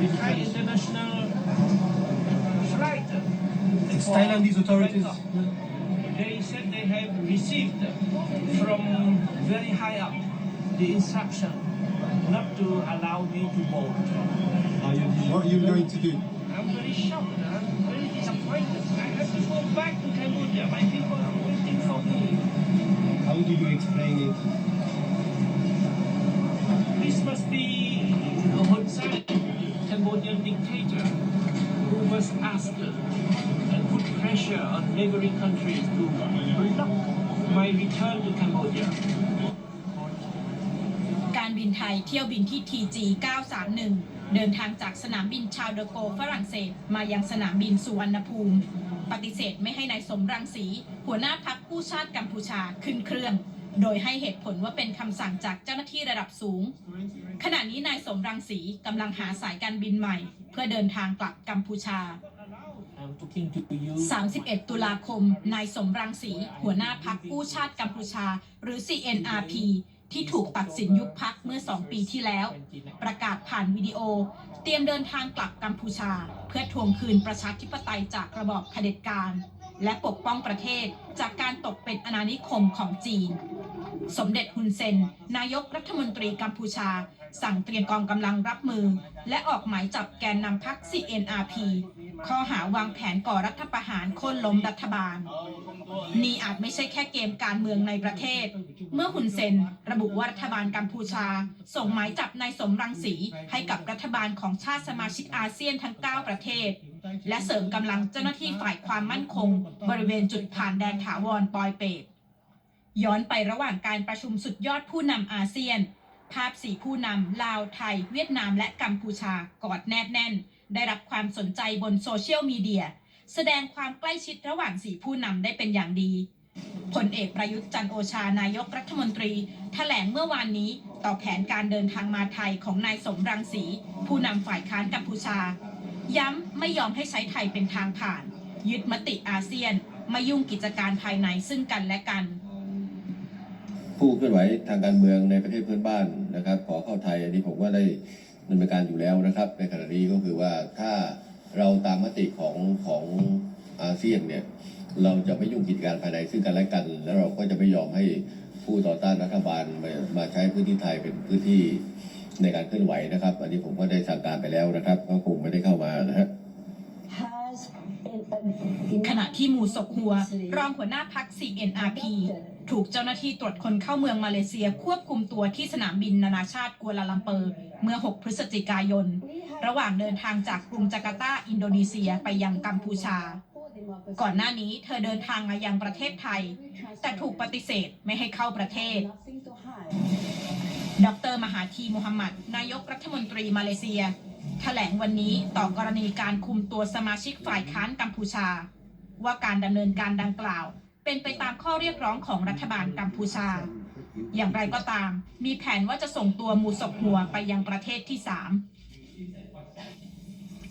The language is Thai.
We try international flight. It's Thailandese authorities. They said they have received from very high up the instruction not to allow me to board. What are you going to do? I'm very shocked. I'm very disappointed. I have to go back to Cambodia. My people are waiting for me. How do you explain it? This must be Hun Sen, Cambodian dictator, who was asked and put pressure on neighboring countries to block my return to Cambodia. การบินไทยเที่ยวบินที่ TG 931 เดินทางจากสนามบินชาร์ลเดอโกฝรั่งเศสมายังสนามบินสุวรรณภูมิปฏิเสธไม่ให้นายสมรังสีหัวหน้าพรรคกู้ชาติกัมพูชาขึ้นเครื่องโดยให้เหตุผลว่าเป็นคำสั่งจากเจ้าหน้าที่ระดับสูงขณะนี้นายสมรังสีกำลังหาสายการบินใหม่เพื่อเดินทางกลับกัมพูชา31 ตุลาคมนายสมรังสีหัวหน้าพรรคกู้ชาติกัมพูชาหรือ CNRP ที่ถูกตัดสินยุบพรรคเมื่อ2 ปีที่แล้วประกาศผ่านวิดีโอเตรียมเดินทางกลับกัมพูชาเพื่อทวงคืนประชาธิปไตยจากระบอบเผด็จการและปกป้องประเทศจากการตกเป็นอาณานิคมของจีนสมเด็จฮุนเซนนายกรัฐมนตรีกัมพูชาสั่งเตรียมกองกำลังรับมือและออกหมายจับแกนนำพรรค CNRP ข้อหาวางแผนก่อรัฐประหารโค่นล้มรัฐบาลนี่อาจไม่ใช่แค่เกมการเมืองในประเทศเมื่อฮุนเซนระบุว่ารัฐบาลกัมพูชาส่งหมายจับนายสมรังสีให้กับรัฐบาลของชาติสมาชิกอาเซียนทั้ง9 ประเทศและเสริมกำลังเจ้าหน้าที่ฝ่ายความมั่นคงบริเวณจุดผ่านแดนถาวรปอยเปตย้อนไประหว่างการประชุมสุดยอดผู้นำอาเซียนภาพ4 ผู้นำลาวไทยเวียดนามและกัมพูชากอดแนบแน่นได้รับความสนใจบนโซเชียลมีเดียแสดงความใกล้ชิดระหว่าง4 ผู้นำได้เป็นอย่างดีพลเอกประยุทธ์จันทร์โอชานายกรัฐมนตรีแถลงเมื่อวานนี้ต่อแผนการเดินทางมาไทยของนายสมรังสีผู้นำฝ่ายค้านกัมพูชาย้ำไม่ยอมให้ใช้ไทยเป็นทางผ่านยึดมติอาเซียนไม่ยุ่งกิจการภายในซึ่งกันและกันผู้เคลื่อนไหวทางการเมืองในประเทศเพื่อนบ้านนะครับขอเข้าไทยอันนี้ผมว่าได้ดำเนินการอยู่แล้วนะครับในขณะนี้ก็คือว่าถ้าเราตามมติของอาเซียนเนี่ยเราจะไม่ยุ่งกิจการภายในซึ่งกันและกันแล้วเราก็จะไม่ยอมให้ผู้ต่อต้านรัฐบาลมาใช้พื้นที่ไทยเป็นพื้นที่ในการเคลื่อนไหวนะครับอันนี้ผมก็ได้สั่งการไปแล้วนะครับก็คงไม่ได้เข้ามานะฮะขณะที่มูซกฮัวรองหัวหน้าพรรค CNRP ถูกเจ้าหน้าที่ตรวจคนเข้าเมืองมาเลเซียควบคุมตัวที่สนามบินนานาชาติกัวลาลัมเปอร์เมื่อ 6 พฤศจิกายนระหว่างเดินทางจากกรุงจาการ์ตาอินโดนีเซียไปยังกัมพูชาก่อนหน้านี้เธอเดินทางมายังประเทศไทยแต่ถูกปฏิเสธไม่ให้เข้าประเทศดร.มหาธีมูฮัมหมัดนายกรัฐมนตรีมาเลเซียแถลงวันนี้ต่อกรณีการคุมตัวสมาชิกฝ่ายค้านกัมพูชาว่าการดำเนินการดังกล่าวเป็นไปตามข้อเรียกร้องของรัฐบาลกัมพูชาอย่างไรก็ตามมีแผนว่าจะส่งตัวมูซกฮัวไปยังประเทศที่ 3